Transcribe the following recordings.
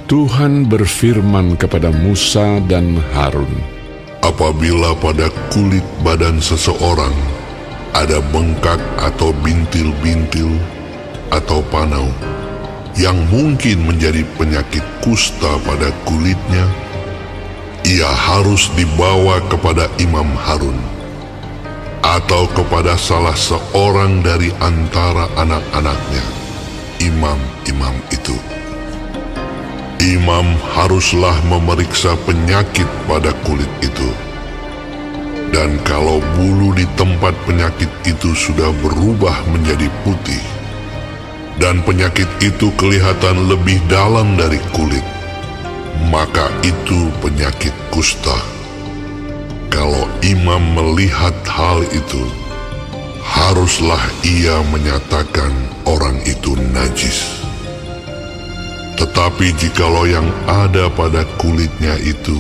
Tuhan berfirman kepada Musa dan Harun, apabila pada kulit badan seseorang ada bengkak atau bintil-bintil atau panau yang mungkin menjadi penyakit kusta pada kulitnya, ia harus dibawa kepada Imam Harun atau kepada salah seorang dari antara anak-anaknya, imam-imam itu. Imam haruslah memeriksa penyakit pada kulit itu. Dan kalau bulu di tempat penyakit itu sudah berubah menjadi putih, dan penyakit itu kelihatan lebih dalam dari kulit, maka itu penyakit kusta. Kalau imam melihat hal itu, haruslah ia menyatakan orang itu najis. Tetapi jikalau yang ada pada kulitnya itu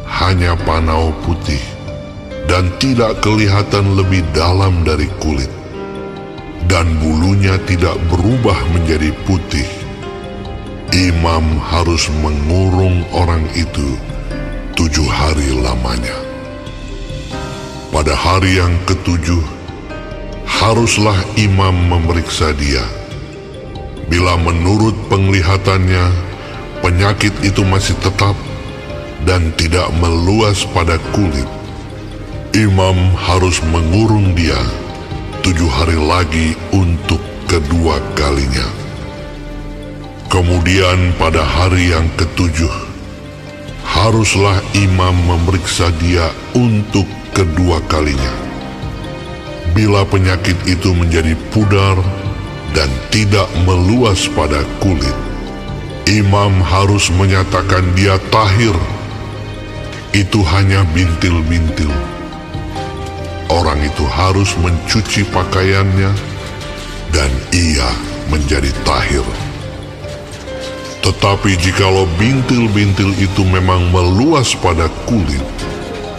hanya panau putih dan tidak kelihatan lebih dalam dari kulit, dan bulunya tidak berubah menjadi putih, imam harus mengurung orang itu 7 hari lamanya. Pada hari yang ketujuh, haruslah imam memeriksa dia. Bila menurut penglihatannya penyakit itu masih tetap dan tidak meluas pada kulit, imam harus mengurung dia 7 hari lagi untuk kedua kalinya. Kemudian pada hari yang ketujuh, haruslah imam memeriksa dia untuk kedua kalinya. Bila penyakit itu menjadi pudar dan tidak meluas pada kulit, imam harus menyatakan dia tahir. Itu hanya bintil-bintil. Orang itu harus mencuci pakaiannya dan ia menjadi tahir. Tetapi jikalau bintil-bintil itu memang meluas pada kulit,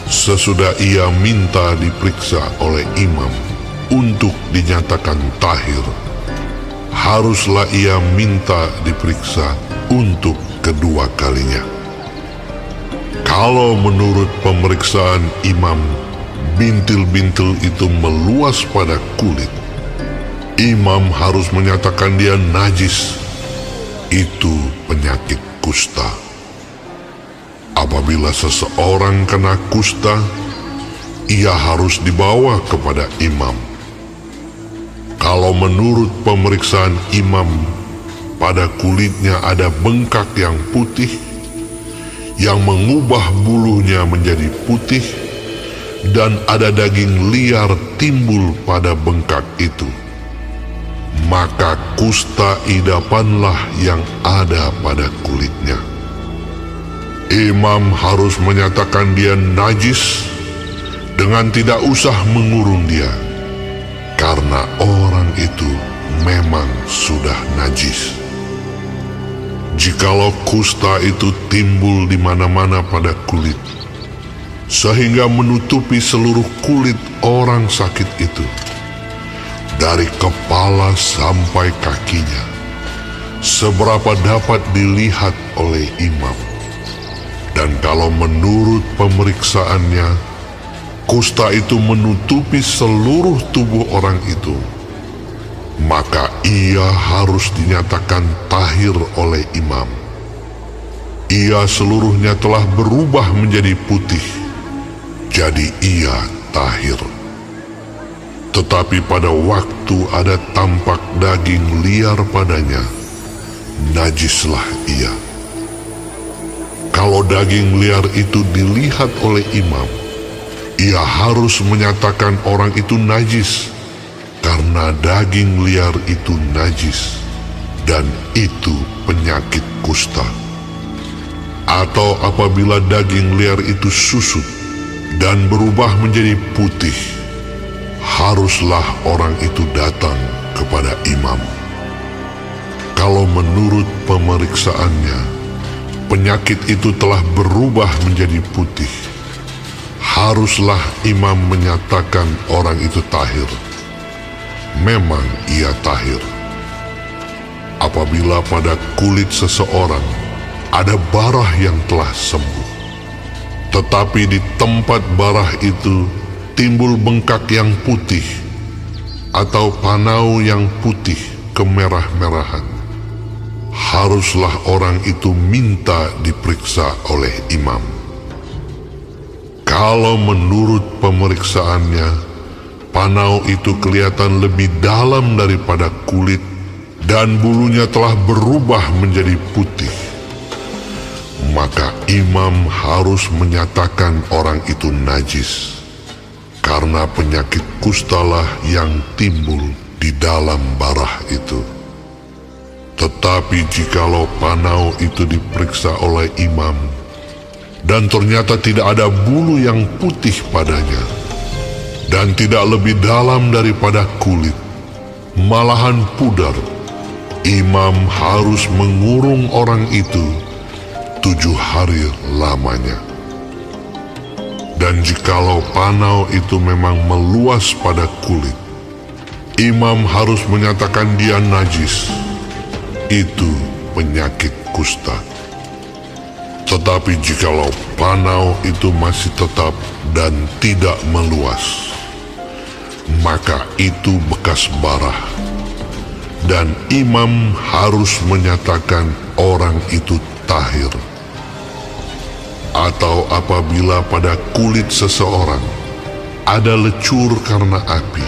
sesudah ia minta diperiksa oleh imam untuk dinyatakan tahir, haruslah ia minta diperiksa untuk kedua kalinya. Kalau menurut pemeriksaan imam bintil-bintil itu meluas pada kulit, imam harus menyatakan dia najis. Itu penyakit kusta. Apabila seseorang kena kusta, ia harus dibawa kepada imam. Kalau menurut pemeriksaan imam pada kulitnya ada bengkak yang putih, yang mengubah bulunya menjadi putih, dan ada daging liar timbul pada bengkak itu, maka kusta idapanlah yang ada pada kulitnya. Imam harus menyatakan dia najis dengan tidak usah mengurung dia, karena orang itu memang sudah najis. Jikalau kusta itu timbul di mana-mana pada kulit, sehingga menutupi seluruh kulit orang sakit itu, dari kepala sampai kakinya, seberapa dapat dilihat oleh imam. Dan kalau menurut pemeriksaannya, kusta itu menutupi seluruh tubuh orang itu, maka ia harus dinyatakan tahir oleh imam. Ia seluruhnya telah berubah menjadi putih, jadi ia tahir. Tetapi pada waktu ada tampak daging liar padanya, najislah ia. Kalau daging liar itu dilihat oleh imam, ia harus menyatakan orang itu najis, karena daging liar itu najis, dan itu penyakit kusta. Atau apabila daging liar itu susut dan berubah menjadi putih, haruslah orang itu datang kepada imam. Kalau menurut pemeriksaannya, penyakit itu telah berubah menjadi putih, haruslah imam menyatakan orang itu tahir. Memang ia tahir. Apabila pada kulit seseorang ada barah yang telah sembuh. Tetapi di tempat barah itu timbul bengkak yang putih atau panau yang putih kemerah-merahan. Haruslah orang itu minta diperiksa oleh imam. Kalau menurut pemeriksaannya, panau itu kelihatan lebih dalam daripada kulit dan bulunya telah berubah menjadi putih, maka imam harus menyatakan orang itu najis, karena penyakit kustalah yang timbul di dalam barah itu. Tetapi jikalau panau itu diperiksa oleh imam, dan ternyata tidak ada bulu yang putih padanya, dan tidak lebih dalam daripada kulit, malahan pudar, imam harus mengurung orang itu 7 hari lamanya. Dan jikalau panau itu memang meluas pada kulit, imam harus menyatakan dia najis. Itu penyakit kusta. Tetapi jikalau panau itu masih tetap dan tidak meluas, maka itu bekas barah, dan imam harus menyatakan orang itu tahir. Atau apabila pada kulit seseorang ada lecur karena api,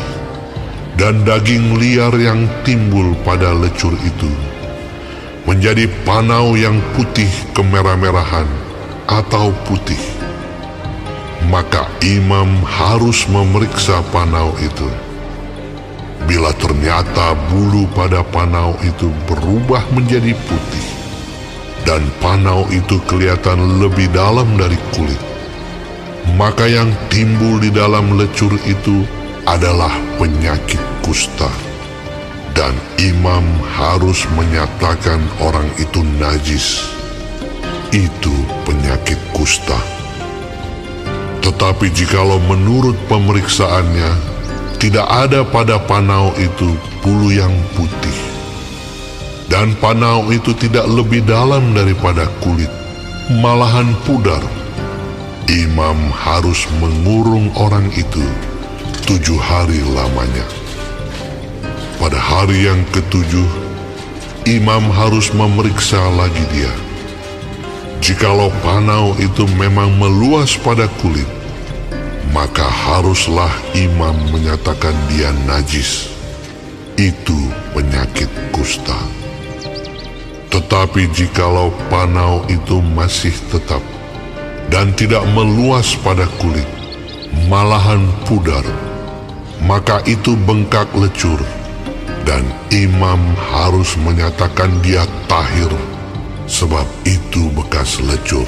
dan daging liar yang timbul pada lecur itu menjadi panau yang putih kemerah-merahan atau putih, maka imam harus memeriksa panau itu. Bila ternyata bulu pada panau itu berubah menjadi putih, dan panau itu kelihatan lebih dalam dari kulit, maka yang timbul di dalam lecur itu adalah penyakit kusta, dan imam harus menyatakan orang itu najis. Itu penyakit kusta. Tetapi jikalau menurut pemeriksaannya tidak ada pada panau itu bulu yang putih, dan panau itu tidak lebih dalam daripada kulit, malahan pudar, imam harus mengurung orang itu 7 hari lamanya. Pada hari yang ke-7, imam harus memeriksa lagi dia. Jikalau panau itu memang meluas pada kulit, maka haruslah imam menyatakan dia najis. Itu penyakit kusta. Tetapi jikalau panau itu masih tetap dan tidak meluas pada kulit, malahan pudar, maka itu bengkak lecur, dan imam harus menyatakan dia tahir, sebab itu bekas lecur.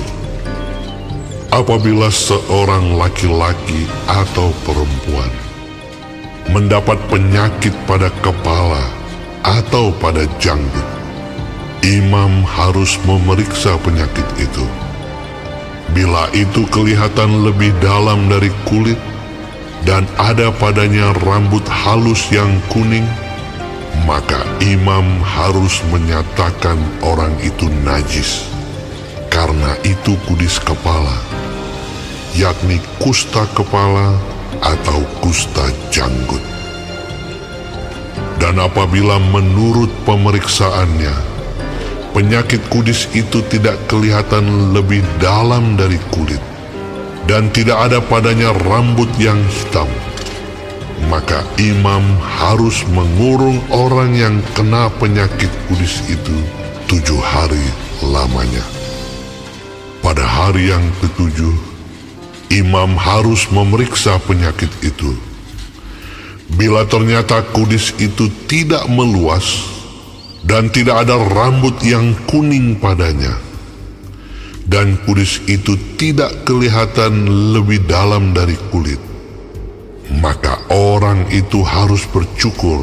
Apabila seorang laki-laki atau perempuan mendapat penyakit pada kepala atau pada janggut, imam harus memeriksa penyakit itu. Bila itu kelihatan lebih dalam dari kulit dan ada padanya rambut halus yang kuning, maka imam harus menyatakan orang itu najis, karena itu kudis kepala, yakni kusta kepala atau kusta janggut. Dan apabila menurut pemeriksaannya penyakit kudis itu tidak kelihatan lebih dalam dari kulit dan tidak ada padanya rambut yang hitam, maka imam harus mengurung orang yang kena penyakit kudis itu 7 hari lamanya. Pada hari yang ke-7, imam harus memeriksa penyakit itu. Bila ternyata kudis itu tidak meluas dan tidak ada rambut yang kuning padanya, dan kudis itu tidak kelihatan lebih dalam dari kulit, maka orang itu harus bercukur.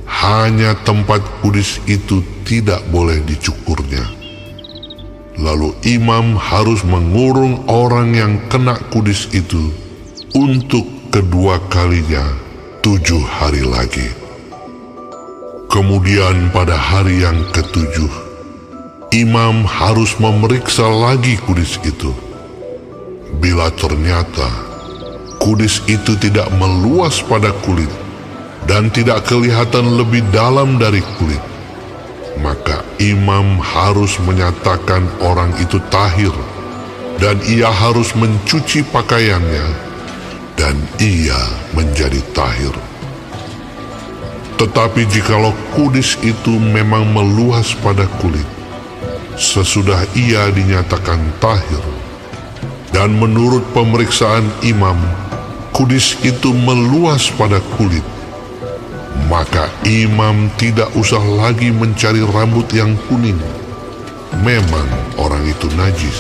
Hanya tempat kudis itu tidak boleh dicukurnya. Lalu imam harus mengurung orang yang kena kudis itu untuk kedua kalinya 7 hari lagi. Kemudian pada hari yang ke-7, imam harus memeriksa lagi kudis itu. Bila ternyata kudis itu tidak meluas pada kulit dan tidak kelihatan lebih dalam dari kulit, maka imam harus menyatakan orang itu tahir, dan ia harus mencuci pakaiannya, dan ia menjadi tahir. Tetapi jikalau kudis itu memang meluas pada kulit, sesudah ia dinyatakan tahir, dan menurut pemeriksaan imam, kudis itu meluas pada kulit, maka imam tidak usah lagi mencari rambut yang kuning. Memang orang itu najis.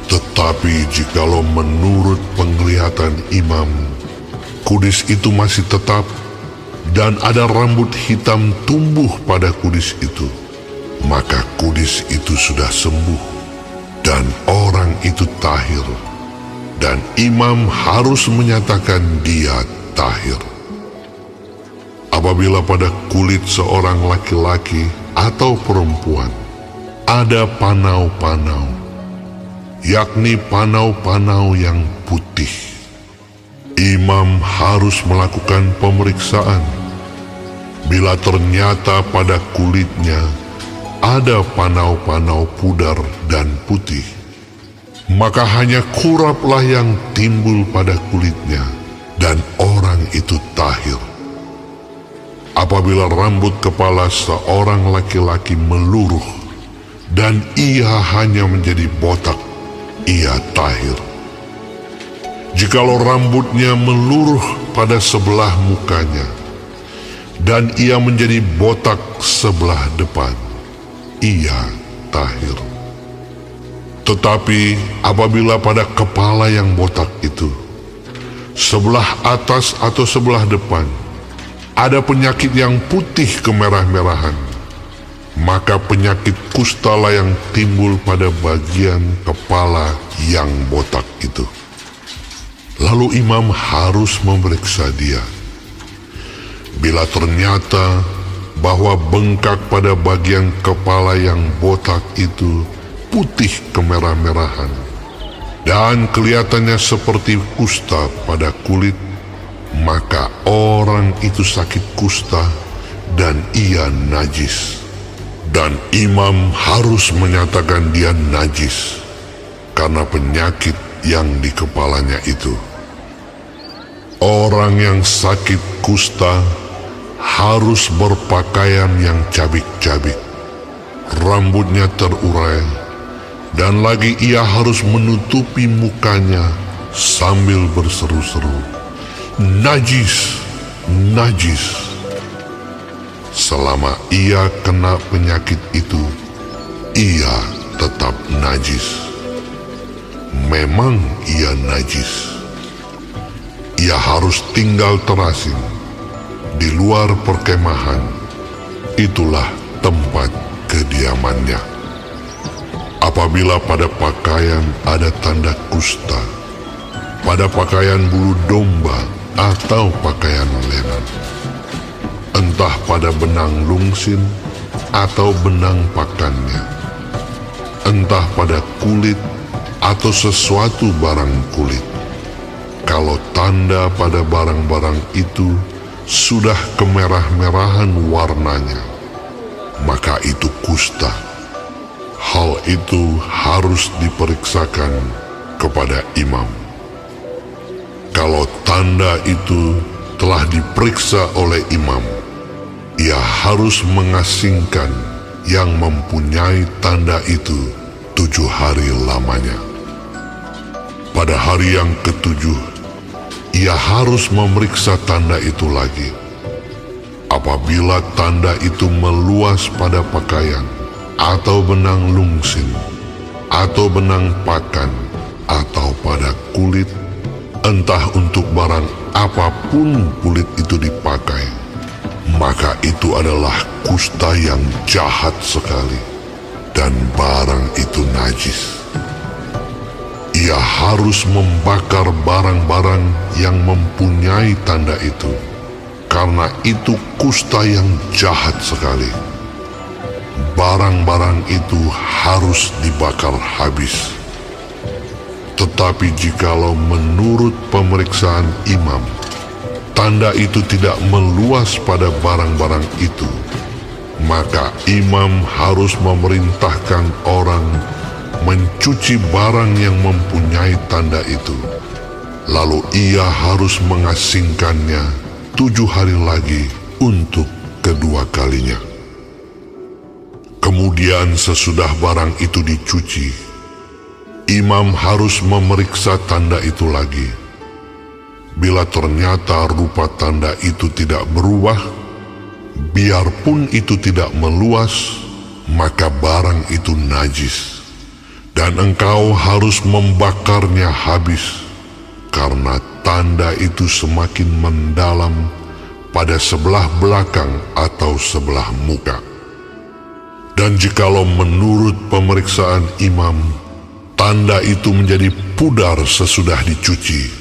Tetapi jikalau menurut penglihatan imam, kudis itu masih tetap, dan ada rambut hitam tumbuh pada kudis itu, maka kudis itu sudah sembuh, dan orang itu tahir, dan imam harus menyatakan dia tahir. Apabila pada kulit seorang laki-laki atau perempuan ada panau-panau, yakni panau-panau yang putih, imam harus melakukan pemeriksaan. Bila ternyata pada kulitnya ada panau-panau pudar dan putih, maka hanya kuraplah yang timbul pada kulitnya, dan orang itu tahir. Apabila rambut kepala seorang laki-laki meluruh dan ia hanya menjadi botak, ia tahir. Jikalau rambutnya meluruh pada sebelah mukanya dan ia menjadi botak sebelah depan, ia tahir. Tetapi apabila pada kepala yang botak itu, sebelah atas atau sebelah depan, ada penyakit yang putih kemerah-merahan, maka penyakit kustalah yang timbul pada bagian kepala yang botak itu. Lalu imam harus memeriksa dia. Bila ternyata bahwa bengkak pada bagian kepala yang botak itu putih kemerah-merahan dan kelihatannya seperti kusta pada kulit, maka orang itu sakit kusta dan ia najis, dan imam harus menyatakan dia najis karena penyakit yang di kepalanya itu. Orang yang sakit kusta harus berpakaian yang cabik-cabik, rambutnya terurai, dan lagi ia harus menutupi mukanya sambil berseru-seru, "Najis, najis." Selama ia kena penyakit itu, ia tetap najis. Memang ia najis. Ia harus tinggal terasing di luar perkemahan. Itulah tempat kediamannya. Apabila pada pakaian ada tanda kusta, pada pakaian bulu domba atau pakaian lenan, entah pada benang lungsin atau benang pakannya, entah pada kulit atau sesuatu barang kulit, kalau tanda pada barang-barang itu sudah kemerah-merahan warnanya, maka itu kusta. Hal itu harus diperiksakan kepada imam. Kalau tanda itu telah diperiksa oleh imam, ia harus mengasingkan yang mempunyai tanda itu 7 hari lamanya. Pada hari yang ke-7, ia harus memeriksa tanda itu lagi. Apabila tanda itu meluas pada pakaian, atau benang lungsin, atau benang pakan, atau pada kulit, entah untuk barang apapun kulit itu dipakai, maka itu adalah kusta yang jahat sekali, dan barang itu najis. Ia harus membakar barang-barang yang mempunyai tanda itu, karena itu kusta yang jahat sekali. barang-barang itu harus dibakar habis. Tetapi jikalau menurut pemeriksaan imam, tanda itu tidak meluas pada barang-barang itu, maka imam harus memerintahkan orang mencuci barang yang mempunyai tanda itu. Lalu ia harus mengasingkannya 7 hari lagi untuk kedua kalinya. Kemudian sesudah barang itu dicuci, imam harus memeriksa tanda itu lagi. Bila ternyata rupa tanda itu tidak berubah, biarpun itu tidak meluas, maka barang itu najis, dan engkau harus membakarnya habis, karena tanda itu semakin mendalam pada sebelah belakang atau sebelah muka. Dan jikalau menurut pemeriksaan imam, tanda itu menjadi pudar sesudah dicuci,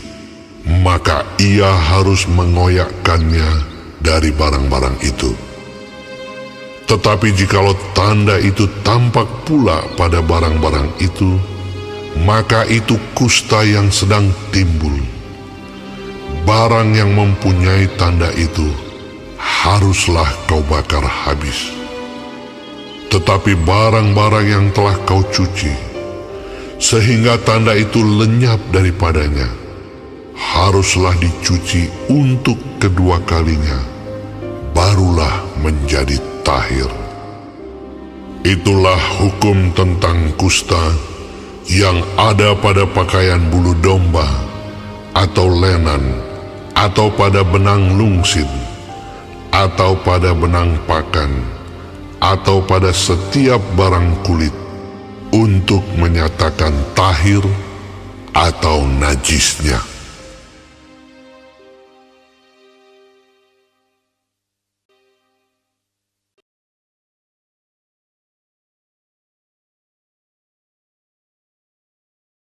maka ia harus mengoyakkannya dari barang-barang itu. Tetapi jikalau tanda itu tampak pula pada barang-barang itu, maka itu kusta yang sedang timbul. Barang yang mempunyai tanda itu haruslah kau bakar habis. Tetapi barang-barang yang telah kau cuci, sehingga tanda itu lenyap daripadanya, haruslah dicuci untuk kedua kalinya, barulah menjadi tahir. Itulah hukum tentang kusta yang ada pada pakaian bulu domba, atau lenan, atau pada benang lungsin, atau pada benang pakan, atau pada setiap barang kulit, untuk menyatakan tahir atau najisnya.